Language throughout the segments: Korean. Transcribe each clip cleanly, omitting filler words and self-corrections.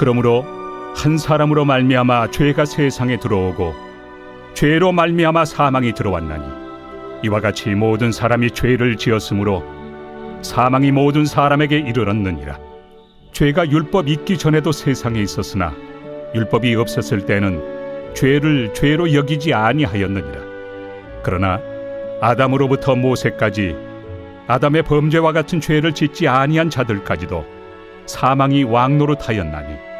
그러므로 한 사람으로 말미암아 죄가 세상에 들어오고 죄로 말미암아 사망이 들어왔나니 이와 같이 모든 사람이 죄를 지었으므로 사망이 모든 사람에게 이르렀느니라. 죄가 율법 있기 전에도 세상에 있었으나 율법이 없었을 때는 죄를 죄로 여기지 아니하였느니라. 그러나 아담으로부터 모세까지 아담의 범죄와 같은 죄를 짓지 아니한 자들까지도 사망이 왕노릇하였나니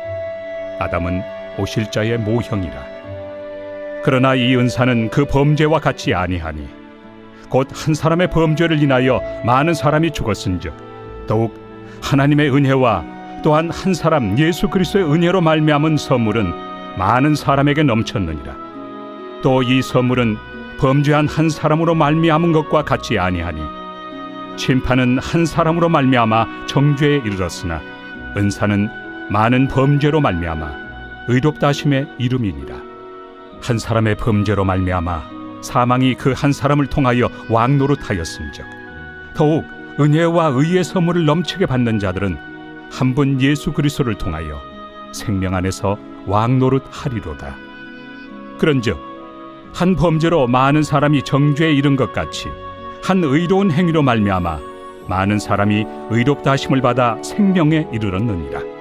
아담은 오실 자의 모형이라. 그러나 이 은사는 그 범죄와 같이 아니하니 곧 한 사람의 범죄를 인하여 많은 사람이 죽었은즉 더욱 하나님의 은혜와 또한 한 사람 예수 그리스도의 은혜로 말미암은 선물은 많은 사람에게 넘쳤느니라. 또 이 선물은 범죄한 한 사람으로 말미암은 것과 같이 아니하니 심판은 한 사람으로 말미암아 정죄에 이르렀으나 은사는 많은 범죄로 말미암아 의롭다 하심의 이름이니라. 한 사람의 범죄로 말미암아 사망이 그 한 사람을 통하여 왕노릇하였음즉 더욱 은혜와 의의 선물을 넘치게 받는 자들은 한 분 예수 그리스도를 통하여 생명 안에서 왕노릇하리로다. 그런즉 한 범죄로 많은 사람이 정죄에 이른 것 같이 한 의로운 행위로 말미암아 많은 사람이 의롭다 하심을 받아 생명에 이르렀느니라.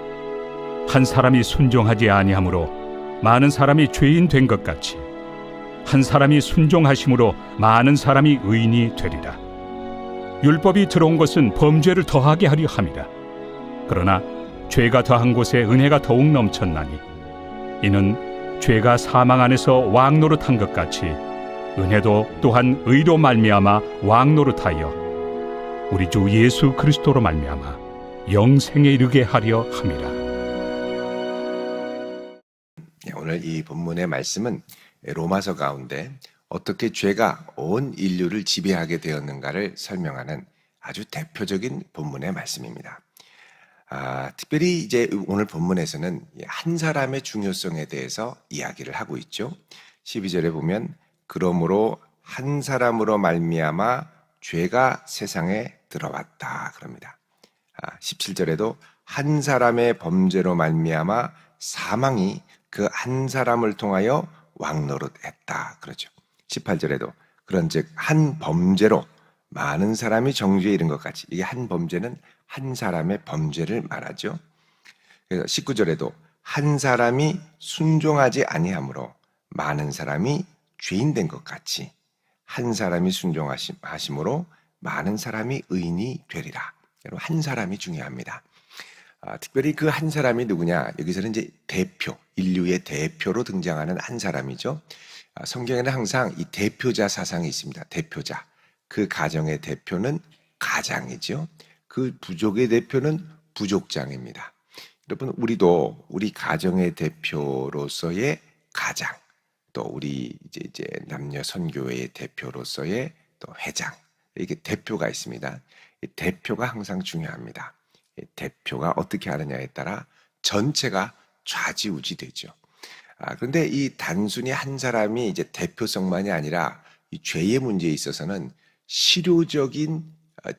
한 사람이 순종하지 아니함으로 많은 사람이 죄인 된 것 같이 한 사람이 순종하심으로 많은 사람이 의인이 되리라. 율법이 들어온 것은 범죄를 더하게 하려 함이라. 그러나 죄가 더한 곳에 은혜가 더욱 넘쳤나니 이는 죄가 사망 안에서 왕노릇한 것 같이 은혜도 또한 의로 말미암아 왕노릇하여 우리 주 예수 그리스도로 말미암아 영생에 이르게 하려 함이라. 오늘 이 본문의 말씀은 로마서 가운데 어떻게 죄가 온 인류를 지배하게 되었는가를 설명하는 아주 대표적인 본문의 말씀입니다. 특별히 이제 오늘 본문에서는 한 사람의 중요성에 대해서 이야기를 하고 있죠. 12절에 보면 그러므로 한 사람으로 말미암아 죄가 세상에 들어왔다 그럽니다. 17절에도 한 사람의 범죄로 말미암아 사망이 그 한 사람을 통하여 왕노릇했다 그러죠. 18절에도 그런즉 한 범죄로 많은 사람이 정죄에 이른 것 같이, 이게 한 범죄는 한 사람의 범죄를 말하죠. 그래서 19절에도 한 사람이 순종하지 아니함으로 많은 사람이 죄인 된 것 같이 한 사람이 순종하심으로 많은 사람이 의인이 되리라. 여러분, 한 사람이 중요합니다. 특별히 그 한 사람이 누구냐? 여기서는 이제 대표, 인류의 대표로 등장하는 한 사람이죠. 성경에는 항상 이 대표자 사상이 있습니다. 대표자. 그 가정의 대표는 가장이죠. 그 부족의 대표는 부족장입니다. 여러분, 우리도 우리 가정의 대표로서의 가장, 또 우리 이제 남녀 선교회의 대표로서의 또 회장, 이게 대표가 있습니다. 이 대표가 항상 중요합니다. 이 대표가 어떻게 하느냐에 따라 전체가 좌지우지되죠. 그런데 이 단순히 한 사람이 이제 대표성만이 아니라 이 죄의 문제에 있어서는 실효적인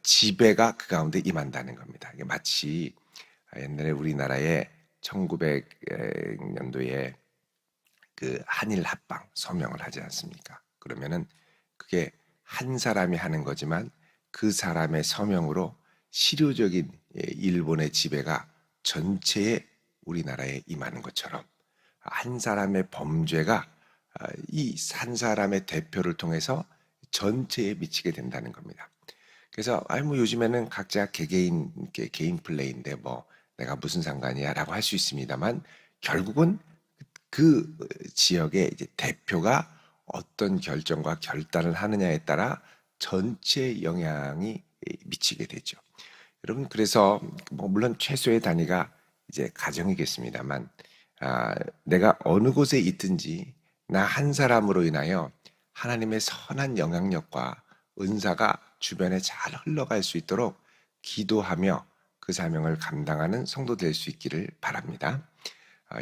지배가 그 가운데 임한다는 겁니다. 이게 마치 옛날에 우리나라에 1900년도에 그 한일 합방 서명을 하지 않습니까? 그러면은 그게 한 사람이 하는 거지만 그 사람의 서명으로 실효적인 일본의 지배가 전체에 우리나라에 임하는 것처럼 한 사람의 범죄가 이 한 사람의 대표를 통해서 전체에 미치게 된다는 겁니다. 그래서 뭐 요즘에는 각자 개개인 플레이인데 뭐 내가 무슨 상관이야라고 할 수 있습니다만 결국은 그 지역의 이제 대표가 어떤 결정과 결단을 하느냐에 따라 전체 영향이 미치게 되죠. 여러분, 그래서 뭐 물론 최소의 단위가 이제 가정이겠습니다만 내가 어느 곳에 있든지 나 한 사람으로 인하여 하나님의 선한 영향력과 은사가 주변에 잘 흘러갈 수 있도록 기도하며 그 사명을 감당하는 성도 될 수 있기를 바랍니다.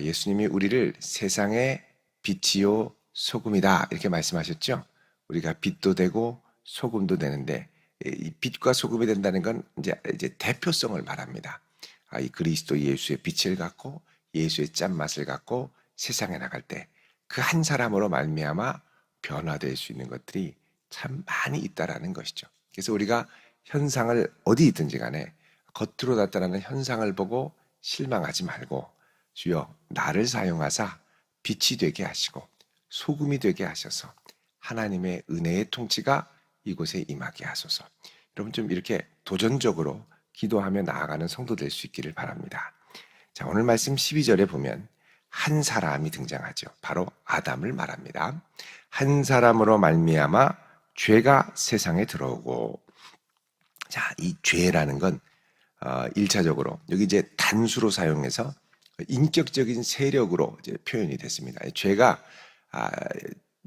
예수님이 우리를 세상의 빛이요 소금이다 이렇게 말씀하셨죠. 우리가 빛도 되고 소금도 되는데 이 빛과 소금이 된다는 건 이제 대표성을 말합니다. 이 그리스도 예수의 빛을 갖고 예수의 짠맛을 갖고 세상에 나갈 때 그 한 사람으로 말미암아 변화될 수 있는 것들이 참 많이 있다라는 것이죠. 그래서 우리가 현상을 어디 있든지 간에 겉으로 나타나는 현상을 보고 실망하지 말고 주여 나를 사용하사 빛이 되게 하시고 소금이 되게 하셔서 하나님의 은혜의 통치가 이곳에 임하게 하소서. 여러분 좀 이렇게 도전적으로 기도하며 나아가는 성도 될 수 있기를 바랍니다. 자, 오늘 말씀 12절에 보면 한 사람이 등장하죠. 바로 아담을 말합니다. 한 사람으로 말미암아 죄가 세상에 들어오고, 자, 이 죄라는 건 1차적으로 여기 이제 단수로 사용해서 인격적인 세력으로 이제 표현이 됐습니다. 죄가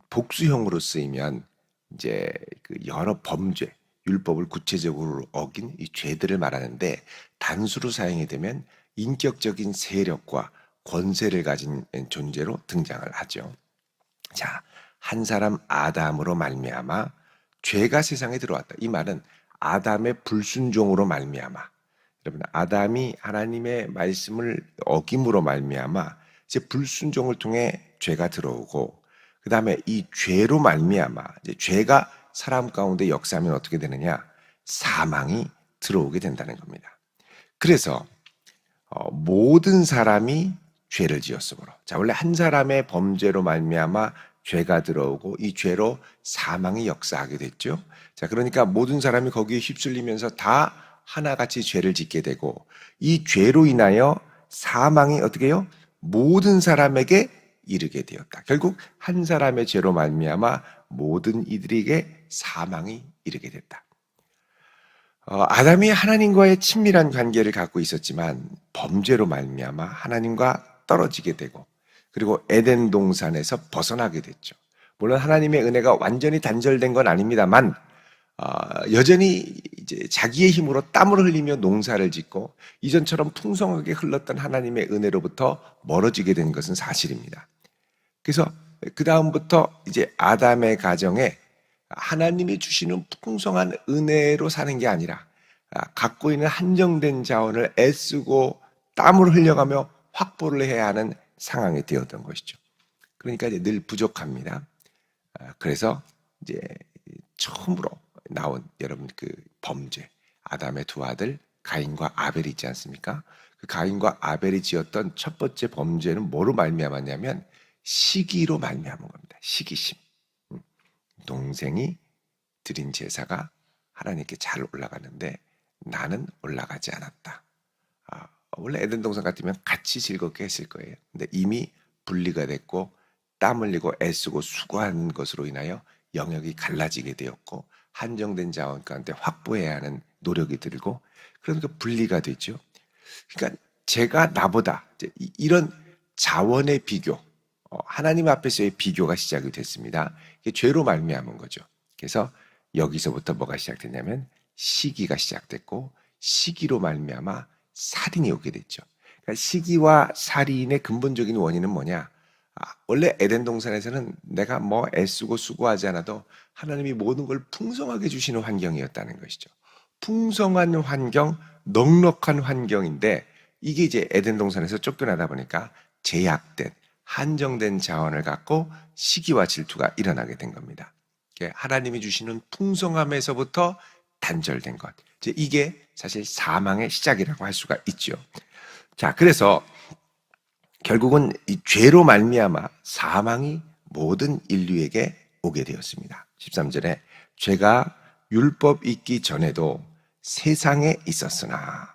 복수형으로 쓰이면 이제 그 여러 범죄, 율법을 구체적으로 어긴 이 죄들을 말하는데, 단수로 사용이 되면 인격적인 세력과 권세를 가진 존재로 등장을 하죠. 자, 한 사람 아담으로 말미암아 죄가 세상에 들어왔다. 이 말은 아담의 불순종으로 말미암아, 여러분 아담이 하나님의 말씀을 어김으로 말미암아 이제 불순종을 통해 죄가 들어오고, 그 다음에 이 죄로 말미암아 이제 죄가 사람 가운데 역사하면 어떻게 되느냐? 사망이 들어오게 된다는 겁니다. 그래서 모든 사람이 죄를 지었으므로, 자, 원래 한 사람의 범죄로 말미암아 죄가 들어오고 이 죄로 사망이 역사하게 됐죠. 자, 그러니까 모든 사람이 거기에 휩쓸리면서 다 하나같이 죄를 짓게 되고, 이 죄로 인하여 사망이 어떻게 해요? 모든 사람에게 이르게 되었다. 결국 한 사람의 죄로 말미암아 모든 이들에게 사망이 이르게 됐다. 아담이 하나님과의 친밀한 관계를 갖고 있었지만 범죄로 말미암아 하나님과 떨어지게 되고, 그리고 에덴 동산에서 벗어나게 됐죠. 물론 하나님의 은혜가 완전히 단절된 건 아닙니다만 여전히 이제 자기의 힘으로 땀을 흘리며 농사를 짓고 이전처럼 풍성하게 흘렀던 하나님의 은혜로부터 멀어지게 된 것은 사실입니다. 그래서 그 다음부터 이제 아담의 가정에 하나님이 주시는 풍성한 은혜로 사는 게 아니라 갖고 있는 한정된 자원을 애쓰고 땀을 흘려가며 확보를 해야 하는 상황이 되었던 것이죠. 그러니까 이제 늘 부족합니다. 그래서 이제 처음으로 나온 여러분 그 범죄, 아담의 두 아들 가인과 아벨이 있지 않습니까? 그 가인과 아벨이 지었던 첫 번째 범죄는 뭐로 말미암았냐면 시기로 말미암은 겁니다. 시기심. 동생이 드린 제사가 하나님께 잘 올라가는데 나는 올라가지 않았다. 원래 에덴 동산 같으면 같이 즐겁게 했을 거예요. 근데 이미 분리가 됐고 땀 흘리고 애쓰고 수고한 것으로 인하여 영역이 갈라지게 되었고 한정된 자원 가운데 확보해야 하는 노력이 들고, 그러니까 분리가 되죠. 그러니까 제가 나보다 이런 자원의 비교, 하나님 앞에서의 비교가 시작이 됐습니다. 이게 죄로 말미암은 거죠. 그래서 여기서부터 뭐가 시작됐냐면 시기가 시작됐고, 시기로 말미암아 살인이 오게 됐죠. 그러니까 시기와 살인의 근본적인 원인은 뭐냐? 원래 에덴 동산에서는 내가 뭐 애쓰고 수고하지 않아도 하나님이 모든 걸 풍성하게 주시는 환경이었다는 것이죠. 풍성한 환경, 넉넉한 환경인데 이게 이제 에덴 동산에서 쫓겨나다 보니까 제약된, 한정된 자원을 갖고 시기와 질투가 일어나게 된 겁니다. 하나님이 주시는 풍성함에서부터 단절된 것. 이게 사실 사망의 시작이라고 할 수가 있죠. 자, 그래서 결국은 이 죄로 말미암아 사망이 모든 인류에게 오게 되었습니다. 13절에 죄가 율법 있기 전에도 세상에 있었으나,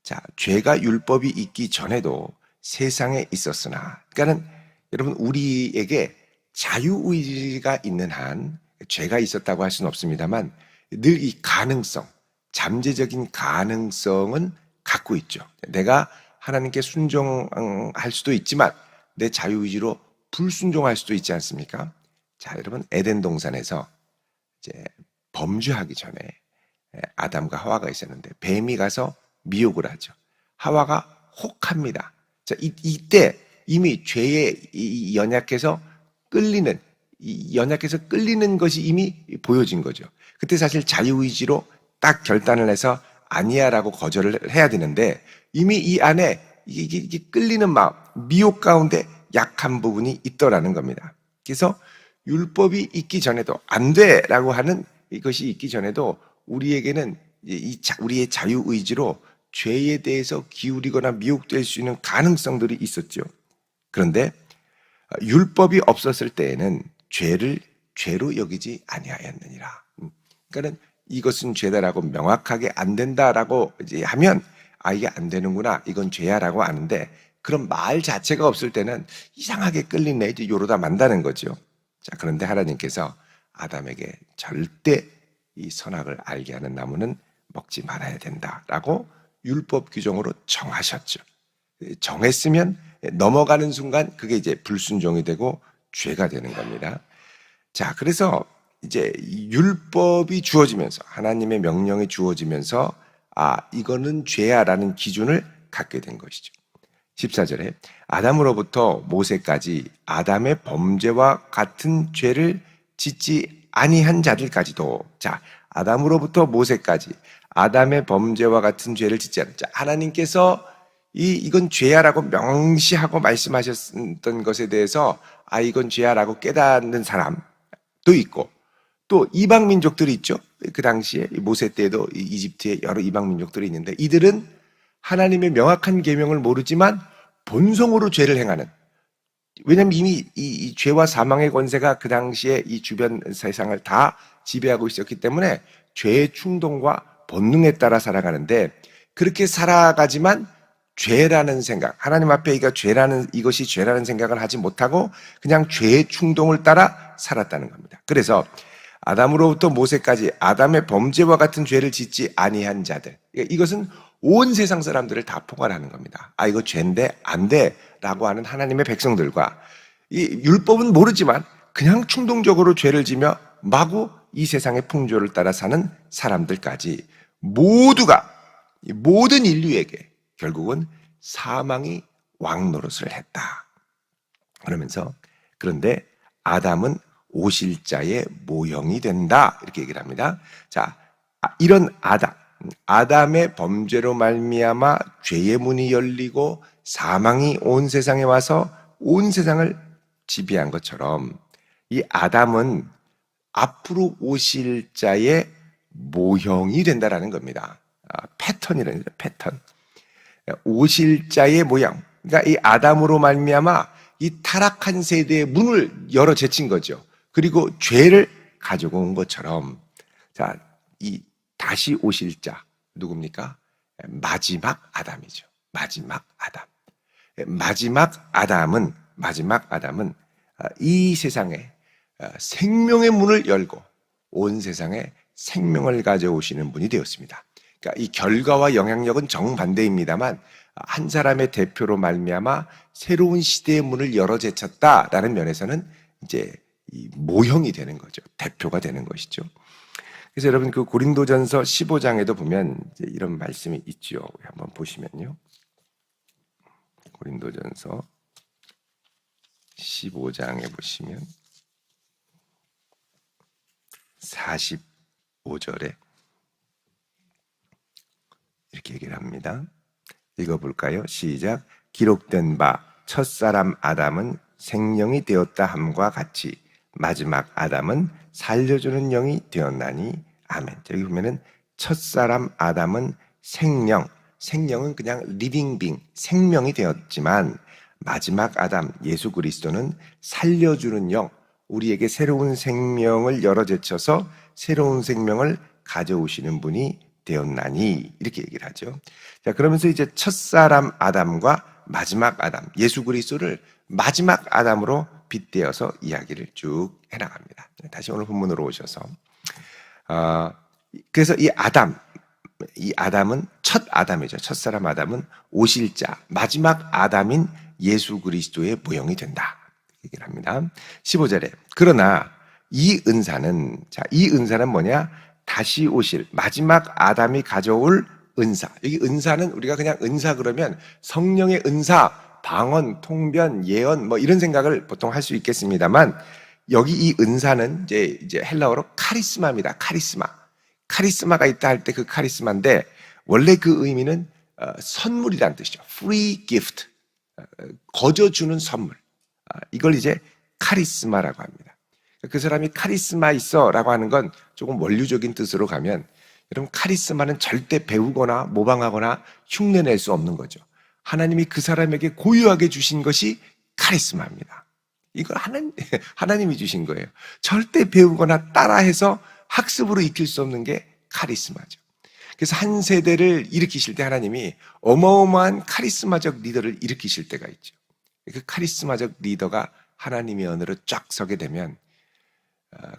자, 죄가 율법이 있기 전에도 세상에 있었으나, 그러니까는 여러분 우리에게 자유의지가 있는 한 죄가 있었다고 할 수는 없습니다만 늘 이 가능성, 잠재적인 가능성은 갖고 있죠. 내가 하나님께 순종할 수도 있지만 내 자유의지로 불순종할 수도 있지 않습니까? 자, 여러분 에덴 동산에서 이제 범죄하기 전에 아담과 하와가 있었는데 뱀이 가서 미혹을 하죠. 하와가 혹합니다. 자, 이때 이미 죄에 연약해서 끌리는 것이 이미 보여진 거죠. 그때 사실 자유의지로 딱 결단을 해서 아니야라고 거절을 해야 되는데 이미 이 안에 이게 끌리는 마음, 미혹 가운데 약한 부분이 있더라는 겁니다. 그래서 율법이 있기 전에도 안 돼라고 하는 이것이 있기 전에도 우리에게는 우리의 자유의지로 죄에 대해서 기울이거나 미혹될 수 있는 가능성들이 있었죠. 그런데 율법이 없었을 때에는 죄를 죄로 여기지 아니하였느니라. 그러니까 이것은 죄다라고 명확하게 안 된다라고 이제 하면 이게 안 되는구나, 이건 죄야라고 아는데, 그런 말 자체가 없을 때는 이상하게 끌리네, 이제 요러다 만다는 거죠. 자, 그런데 하나님께서 아담에게 절대 이 선악을 알게 하는 나무는 먹지 말아야 된다라고 율법 규정으로 정하셨죠. 정했으면 넘어가는 순간 그게 이제 불순종이 되고 죄가 되는 겁니다. 자, 그래서 이제 율법이 주어지면서, 하나님의 명령이 주어지면서 이거는 죄야라는 기준을 갖게 된 것이죠. 14절에 아담으로부터 모세까지 아담의 범죄와 같은 죄를 짓지 아니한 자들까지도, 자, 아담으로부터 모세까지 아담의 범죄와 같은 죄를 짓지 않은 자, 하나님께서 이건 죄야라고 명시하고 말씀하셨던 것에 대해서 이건 죄야라고 깨닫는 사람도 있고, 또 이방 민족들이 있죠. 그 당시에 모세 때에도 이집트에 여러 이방 민족들이 있는데, 이들은 하나님의 명확한 계명을 모르지만 본성으로 죄를 행하는, 왜냐하면 이미 이 죄와 사망의 권세가 그 당시에 이 주변 세상을 다 지배하고 있었기 때문에 죄의 충동과 본능에 따라 살아가는데, 그렇게 살아가지만 죄라는 생각, 하나님 앞에 이것이 죄라는 생각을 하지 못하고 그냥 죄의 충동을 따라 살았다는 겁니다. 그래서 아담으로부터 모세까지 아담의 범죄와 같은 죄를 짓지 아니한 자들, 이것은 온 세상 사람들을 다 포괄하는 겁니다. 이거 죄인데 안 돼라고 하는 하나님의 백성들과, 이 율법은 모르지만 그냥 충동적으로 죄를 지며 마구 이 세상의 풍조를 따라 사는 사람들까지 모두가, 모든 인류에게 결국은 사망이 왕노릇을 했다. 그러면서 그런데 아담은 오실자의 모형이 된다, 이렇게 얘기를 합니다. 자, 이런 아담의 범죄로 말미암아 죄의 문이 열리고 사망이 온 세상에 와서 온 세상을 지배한 것처럼, 이 아담은 앞으로 오실 자의 모형이 된다라는 겁니다. 패턴이라는 거죠. 패턴. 오실 자의 모양. 그러니까 이 아담으로 말미암아 이 타락한 세대의 문을 열어 제친 거죠. 그리고 죄를 가지고 온 것처럼, 자, 이 다시 오실 자 누굽니까? 마지막 아담이죠. 마지막 아담. 마지막 아담은 이 세상에 생명의 문을 열고 온 세상에 생명을 가져오시는 분이 되었습니다. 그러니까 이 결과와 영향력은 정반대입니다만 한 사람의 대표로 말미암아 새로운 시대의 문을 열어 제쳤다라는 면에서는 이제 이 모형이 되는 거죠. 대표가 되는 것이죠. 그래서 여러분 그 고린도전서 15장에도 보면 이제 이런 말씀이 있죠. 한번 보시면요. 고린도전서 15장에 보시면 45절에 이렇게 얘기를 합니다. 읽어볼까요? 시작. 기록된 바 첫사람 아담은 생령이 되었다 함과 같이 마지막 아담은 살려주는 영이 되었나니 아멘. 여기 보면은 첫사람 아담은 생명은 그냥 리빙 빙, 생명이 되었지만 마지막 아담 예수 그리스도는 살려주는 영, 우리에게 새로운 생명을 열어 제쳐서 새로운 생명을 가져오시는 분이 되었나니, 이렇게 얘기를 하죠. 자, 그러면서 이제 첫사람 아담과 마지막 아담 예수 그리스도를 마지막 아담으로 빗대어서 이야기를 쭉 해나갑니다. 다시 오늘 본문으로 오셔서 그래서 이 아담은 첫 아담이죠. 첫사람 아담은 오실 자 마지막 아담인 예수 그리스도의 모형이 된다, 얘기를 합니다. 15절에 그러나 이 은사는 뭐냐? 다시 오실 마지막 아담이 가져올 은사. 여기 은사는 우리가 그냥 은사 그러면 성령의 은사, 방언, 통변, 예언 뭐 이런 생각을 보통 할 수 있겠습니다만, 여기 이 은사는 이제 헬라어로 카리스마입니다. 카리스마가 있다 할 때 그 카리스마인데 원래 그 의미는 선물이라는 뜻이죠. free gift. 거저 주는 선물. 이걸 이제 카리스마라고 합니다. 그 사람이 카리스마 있어라고 하는 건 조금 원류적인 뜻으로 가면, 여러분, 카리스마는 절대 배우거나 모방하거나 흉내낼 수 없는 거죠. 하나님이 그 사람에게 고유하게 주신 것이 카리스마입니다. 이걸 하나님이 주신 거예요. 절대 배우거나 따라해서 학습으로 익힐 수 없는 게 카리스마죠. 그래서 한 세대를 일으키실 때 하나님이 어마어마한 카리스마적 리더를 일으키실 때가 있죠. 그 카리스마적 리더가 하나님의 언어로 쫙 서게 되면,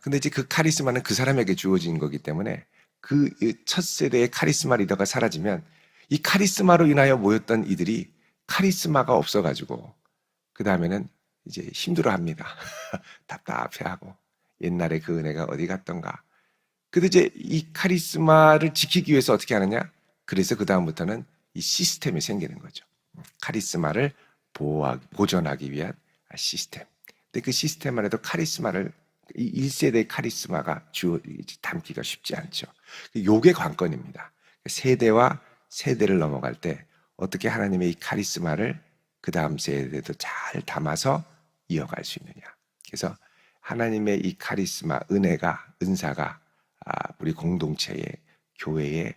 근데 이제 그 카리스마는 그 사람에게 주어진 거기 때문에 그 첫 세대의 카리스마 리더가 사라지면 이 카리스마로 인하여 모였던 이들이 카리스마가 없어가지고 그 다음에는 이제 힘들어합니다. 답답해하고 옛날에 그 은혜가 어디 갔던가. 근데 이제 이 카리스마를 지키기 위해서 어떻게 하느냐? 그래서 그 다음부터는 이 시스템이 생기는 거죠. 카리스마를 보존하기 위한 시스템. 근데 그 시스템 안에도 카리스마를, 이 1세대의 카리스마가 담기가 쉽지 않죠. 요게 관건입니다. 세대와 세대를 넘어갈 때 어떻게 하나님의 이 카리스마를 그 다음 세대도 잘 담아서 이어갈 수 있느냐. 그래서 하나님의 이 카리스마, 은사가 우리 공동체에, 교회에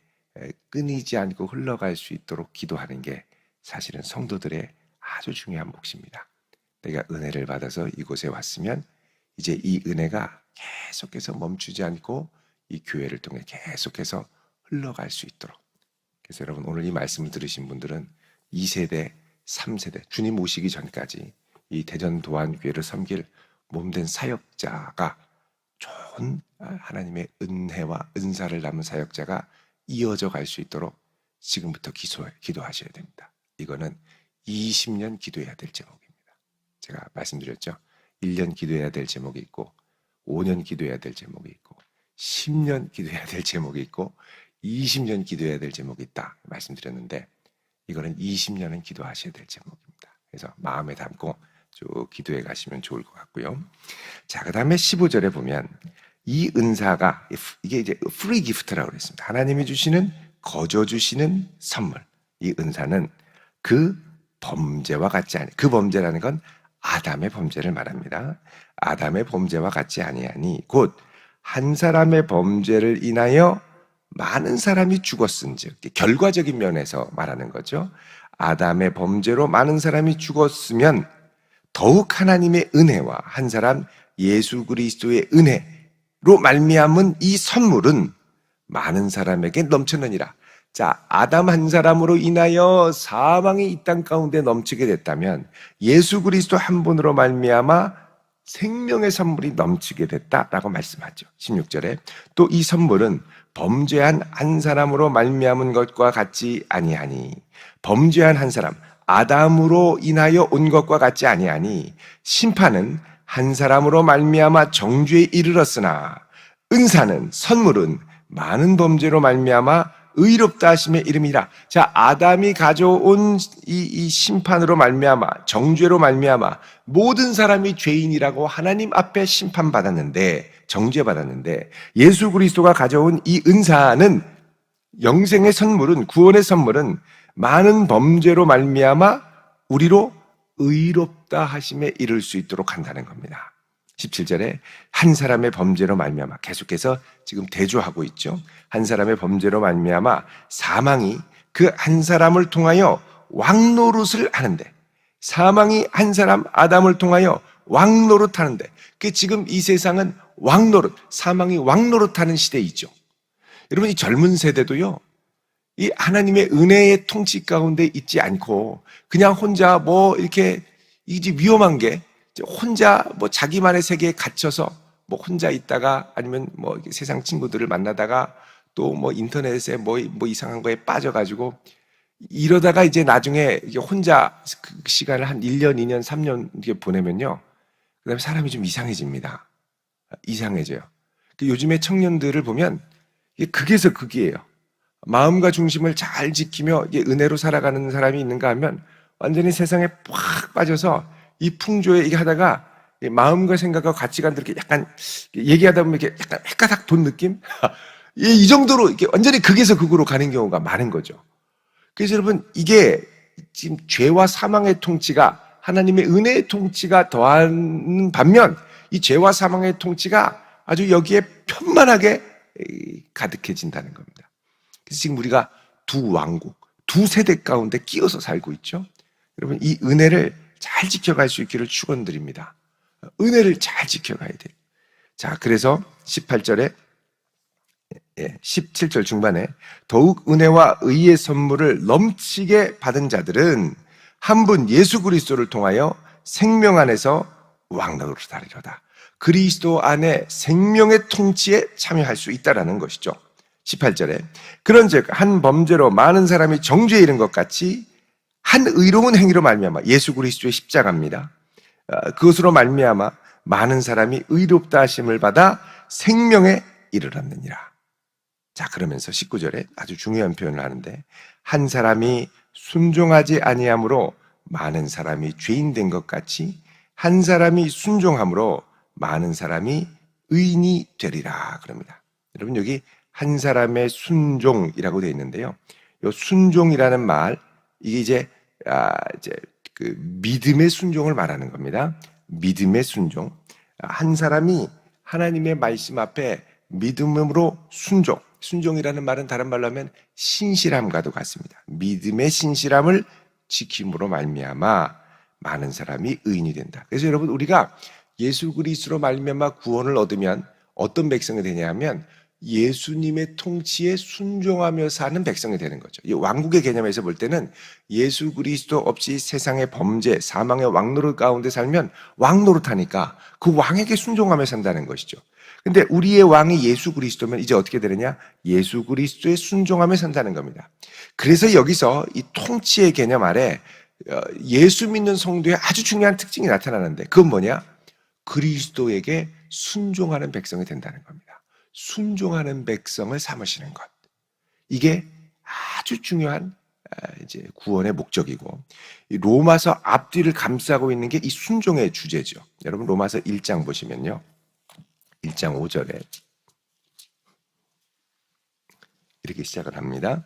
끊이지 않고 흘러갈 수 있도록 기도하는 게 사실은 성도들의 아주 중요한 몫입니다. 내가 은혜를 받아서 이곳에 왔으면 이제 이 은혜가 계속해서 멈추지 않고 이 교회를 통해 계속해서 흘러갈 수 있도록. 그래서 여러분, 오늘 이 말씀을 들으신 분들은 2세대, 3세대, 주님 오시기 전까지 이 대전 도안교회를 섬길 몸된 사역자가, 좋은 하나님의 은혜와 은사를 남은 사역자가 이어져 갈 수 있도록 지금부터 기도하셔야 됩니다. 이거는 20년 기도해야 될 제목입니다. 제가 말씀드렸죠. 1년 기도해야 될 제목이 있고, 5년 기도해야 될 제목이 있고, 10년 기도해야 될 제목이 있고, 20년 기도해야 될 제목이 있다 말씀드렸는데, 이거는 20년은 기도하셔야 될 제목입니다. 그래서 마음에 담고 쭉 기도해 가시면 좋을 것 같고요. 자, 그 다음에 15절에 보면 이 은사가, 이게 이제 프리 기프트라고 그랬습니다. 하나님이 주시는, 거저 주시는 선물. 이 은사는 그 범죄와 같지 아니, 그 범죄라는 건 아담의 범죄를 말합니다. 아담의 범죄와 같지 아니하니 곧 한 사람의 범죄를 인하여 많은 사람이 죽었은즉, 결과적인 면에서 말하는 거죠. 아담의 범죄로 많은 사람이 죽었으면 더욱 하나님의 은혜와 한 사람 예수 그리스도의 은혜로 말미암은 이 선물은 많은 사람에게 넘쳤느니라. 자, 아담 한 사람으로 인하여 사망이 이 땅 가운데 넘치게 됐다면 예수 그리스도 한 분으로 말미암아 생명의 선물이 넘치게 됐다라고 말씀하죠. 16절에 또 이 선물은 범죄한 한 사람으로 말미암은 것과 같지 아니하니, 범죄한 한 사람 아담으로 인하여 온 것과 같지 아니하니 심판은 한 사람으로 말미암아 정죄에 이르렀으나 은사는, 선물은 많은 범죄로 말미암아 의롭다 하심의 이름이라. 자, 아담이 가져온 이 심판으로 말미암아, 정죄로 말미암아 모든 사람이 죄인이라고 하나님 앞에 심판받았는데, 정죄받았는데, 예수 그리스도가 가져온 이 은사는, 영생의 선물은, 구원의 선물은 많은 범죄로 말미암아 우리로 의롭다 하심에 이를 수 있도록 한다는 겁니다. 17절에 한 사람의 범죄로 말미암아, 계속해서 지금 대조하고 있죠. 한 사람의 범죄로 말미암아 사망이 그 한 사람을 통하여 왕노릇을 하는데, 사망이 한 사람 아담을 통하여 왕노릇하는데, 그 지금 이 세상은 왕노릇, 사망이 왕노릇하는 시대이죠. 여러분, 이 젊은 세대도요, 이 하나님의 은혜의 통치 가운데 있지 않고 그냥 혼자 뭐 이렇게, 이제 위험한 게 혼자 뭐 자기만의 세계에 갇혀서 뭐 혼자 있다가, 아니면 뭐 세상 친구들을 만나다가 또 뭐 인터넷에 뭐 이상한 거에 빠져가지고 이러다가 이제 나중에 혼자 그 시간을 한 1년, 2년, 3년 이렇게 보내면요, 그 다음에 사람이 좀 이상해집니다. 이상해져요. 요즘에 청년들을 보면 극에서 극이에요. 마음과 중심을 잘 지키며 은혜로 살아가는 사람이 있는가 하면 완전히 세상에 팍 빠져서 이 풍조에 이게 하다가 마음과 생각과 가치관들 이렇게 약간 얘기하다 보면 이렇게 약간 헷가닥 돈 느낌? 이 정도로 이렇게 완전히 극에서 극으로 가는 경우가 많은 거죠. 그래서 여러분, 이게 지금 죄와 사망의 통치가 하나님의 은혜의 통치가 더하는 반면 이 죄와 사망의 통치가 아주 여기에 편만하게 가득해진다는 겁니다. 그래서 지금 우리가 두 왕국, 두 세대 가운데 끼어서 살고 있죠. 여러분, 이 은혜를 잘 지켜갈 수 있기를 축원드립니다. 은혜를 잘 지켜가야 돼요. 자, 그래서 18절에 17절 중반에 더욱 은혜와 의의 선물을 넘치게 받은 자들은 한 분 예수 그리스도를 통하여 생명 안에서 왕노릇을 하리로다. 그리스도 안에 생명의 통치에 참여할 수 있다라는 것이죠. 18절에 그런즉 한 범죄로 많은 사람이 정죄에 이른 것 같이 한 의로운 행위로 말미암아 예수 그리스도의 십자가입니다. 그것으로 말미암아 많은 사람이 의롭다 하심을 받아 생명에 이르렀느니라. 자, 그러면서 19절에 아주 중요한 표현을 하는데 한 사람이 순종하지 아니함으로 많은 사람이 죄인 된 것 같이 한 사람이 순종함으로 많은 사람이 의인이 되리라 그럽니다. 여러분, 여기 한 사람의 순종이라고 되어 있는데요. 이 순종이라는 말, 이게 이제 그 믿음의 순종을 말하는 겁니다. 믿음의 순종. 한 사람이 하나님의 말씀 앞에 믿음으로 순종. 순종이라는 말은 다른 말로 하면 신실함과도 같습니다. 믿음의 신실함을 지킴으로 말미암아 많은 사람이 의인이 된다. 그래서 여러분, 우리가 예수 그리스도로 말미암아 구원을 얻으면 어떤 백성이 되냐면 예수님의 통치에 순종하며 사는 백성이 되는 거죠. 이 왕국의 개념에서 볼 때는 예수 그리스도 없이 세상의 범죄, 사망의 왕노릇 가운데 살면 왕노릇하니까 그 왕에게 순종하며 산다는 것이죠. 근데 우리의 왕이 예수 그리스도면 이제 어떻게 되느냐? 예수 그리스도에 순종하며 산다는 겁니다. 그래서 여기서 이 통치의 개념 아래 예수 믿는 성도의 아주 중요한 특징이 나타나는데 그건 뭐냐? 그리스도에게 순종하는 백성이 된다는 겁니다. 순종하는 백성을 삼으시는 것. 이게 아주 중요한 이제 구원의 목적이고 이 로마서 앞뒤를 감싸고 있는 게 이 순종의 주제죠. 여러분, 로마서 1장 보시면요. 1장 5절에 이렇게 시작을 합니다.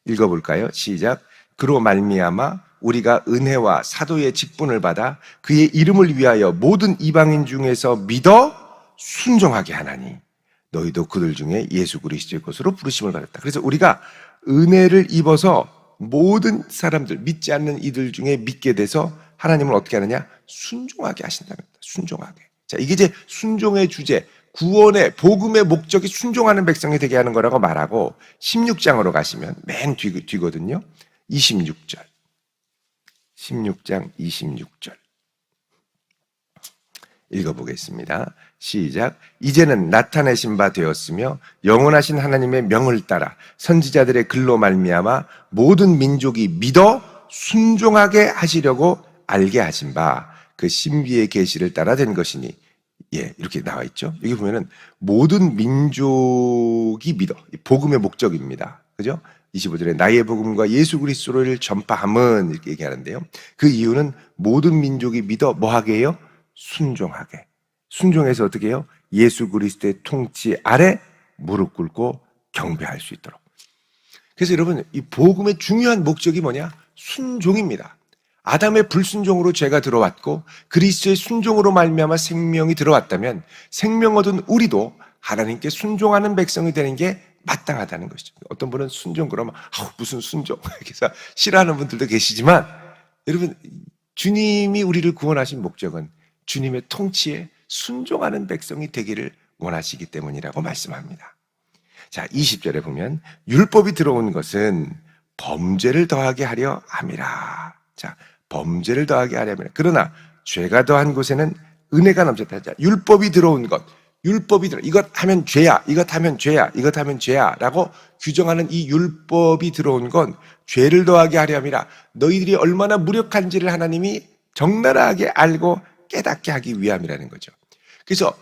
읽어볼까요? 시작. 그로 말미암아 우리가 은혜와 사도의 직분을 받아 그의 이름을 위하여 모든 이방인 중에서 믿어 순종하게 하나니 너희도 그들 중에 예수 그리스도의 것으로 부르심을 받았다. 그래서 우리가 은혜를 입어서 모든 사람들, 믿지 않는 이들 중에 믿게 돼서 하나님을 어떻게 하느냐? 순종하게 하신다는 겁니다. 순종하게. 자, 이게 이제 순종의 주제, 구원의 복음의 목적이 순종하는 백성이 되게 하는 거라고 말하고 16장으로 가시면 맨 뒤거든요. 26절. 16장 26절. 읽어보겠습니다. 시작. 이제는 나타내신 바 되었으며 영원하신 하나님의 명을 따라 선지자들의 글로 말미암아 모든 민족이 믿어 순종하게 하시려고 알게 하신 바 그 신비의 계시를 따라 된 것이니 이렇게 나와 있죠. 여기 보면은 모든 민족이 믿어. 복음의 목적입니다. 그죠? 25절에 나의 복음과 예수 그리스도를 전파함은 이렇게 얘기하는데요. 그 이유는 모든 민족이 믿어 뭐하게 해요? 순종하게. 순종해서 어떻게 해요? 예수 그리스도의 통치 아래 무릎 꿇고 경배할 수 있도록. 그래서 여러분, 이 복음의 중요한 목적이 뭐냐? 순종입니다. 아담의 불순종으로 죄가 들어왔고 그리스도의 순종으로 말미암아 생명이 들어왔다면 생명 얻은 우리도 하나님께 순종하는 백성이 되는 게 마땅하다는 것이죠. 어떤 분은 순종 그러면 무슨 순종 그래서 싫어하는 분들도 계시지만 여러분, 주님이 우리를 구원하신 목적은 주님의 통치에 순종하는 백성이 되기를 원하시기 때문이라고 말씀합니다. 자, 20절에 보면 율법이 들어온 것은 범죄를 더하게 하려 함이라. 자, 범죄를 더하게 하려 함이라. 그러나 죄가 더한 곳에는 은혜가 넘쳤다. 자, 율법이 들어온 것, 이것 하면 죄야, 이것 하면 죄야, 이것 하면 죄야 라고 규정하는 이 율법이 들어온 건 죄를 더하게 하려 함이라. 너희들이 얼마나 무력한지를 하나님이 적나라하게 알고 깨닫게 하기 위함이라는 거죠. 그래서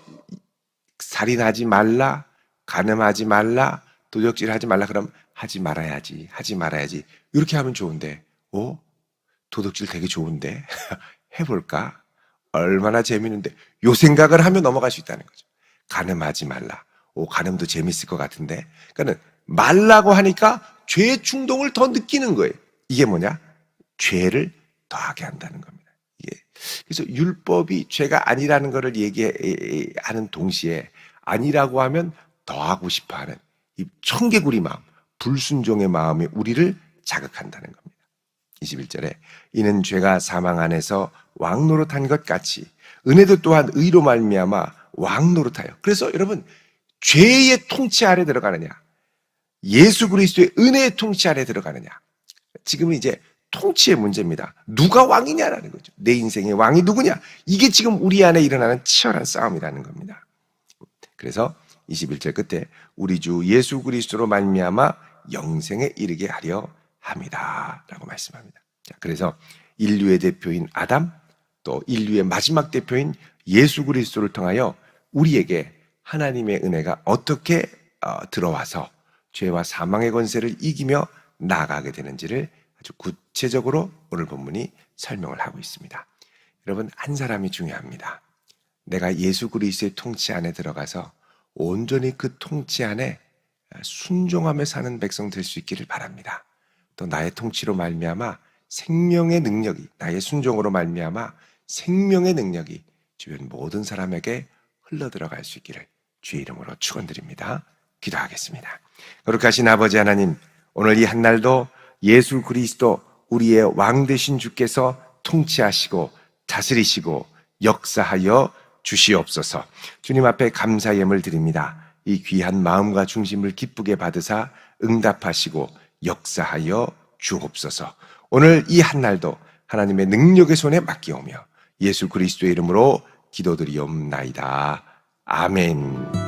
살인하지 말라, 간음하지 말라, 도적질하지 말라 그러면 하지 말아야지 이렇게 하면 좋은데 도덕질 되게 좋은데 해볼까? 얼마나 재밌는데 요 생각을 하면 넘어갈 수 있다는 거죠. 간음하지 말라. 간음도 재밌을 것 같은데. 그러니까 말라고 하니까 죄의 충동을 더 느끼는 거예요. 이게 뭐냐? 죄를 더하게 한다는 겁니다. 이게 그래서 율법이 죄가 아니라는 것을 얘기하는 동시에 아니라고 하면 더하고 싶어하는 이 청개구리 마음, 불순종의 마음이 우리를 자극한다는 겁니다. 21절에 이는 죄가 사망 안에서 왕노릇한 것 같이 은혜도 또한 의로 말미암아 왕노릇하여. 그래서 여러분 죄의 통치 아래 들어가느냐, 예수 그리스도의 은혜의 통치 아래 들어가느냐. 지금은 이제 통치의 문제입니다. 누가 왕이냐라는 거죠. 내 인생의 왕이 누구냐. 이게 지금 우리 안에 일어나는 치열한 싸움이라는 겁니다. 그래서 21절 끝에 우리 주 예수 그리스도로 말미암아 영생에 이르게 하려 합니다 라고 말씀합니다. 자, 그래서 인류의 대표인 아담, 또 인류의 마지막 대표인 예수 그리스도를 통하여 우리에게 하나님의 은혜가 어떻게 들어와서 죄와 사망의 권세를 이기며 나아가게 되는지를 아주 구체적으로 오늘 본문이 설명을 하고 있습니다. 여러분, 한 사람이 중요합니다. 내가 예수 그리스도의 통치 안에 들어가서 온전히 그 통치 안에 순종하며 사는 백성 될 수 있기를 바랍니다. 또 나의 통치로 말미암아 생명의 능력이, 나의 순종으로 말미암아 생명의 능력이 주변 모든 사람에게 흘러들어갈 수 있기를 주의 이름으로 축원드립니다. 기도하겠습니다. 거룩하신 아버지 하나님, 오늘 이 한날도 예수 그리스도 우리의 왕 되신 주께서 통치하시고 다스리시고 역사하여 주시옵소서. 주님 앞에 감사의 예물 드립니다. 이 귀한 마음과 중심을 기쁘게 받으사 응답하시고 역사하여 주옵소서. 오늘 이 한날도 하나님의 능력의 손에 맡기오며 예수 그리스도의 이름으로 기도드리옵나이다. 아멘.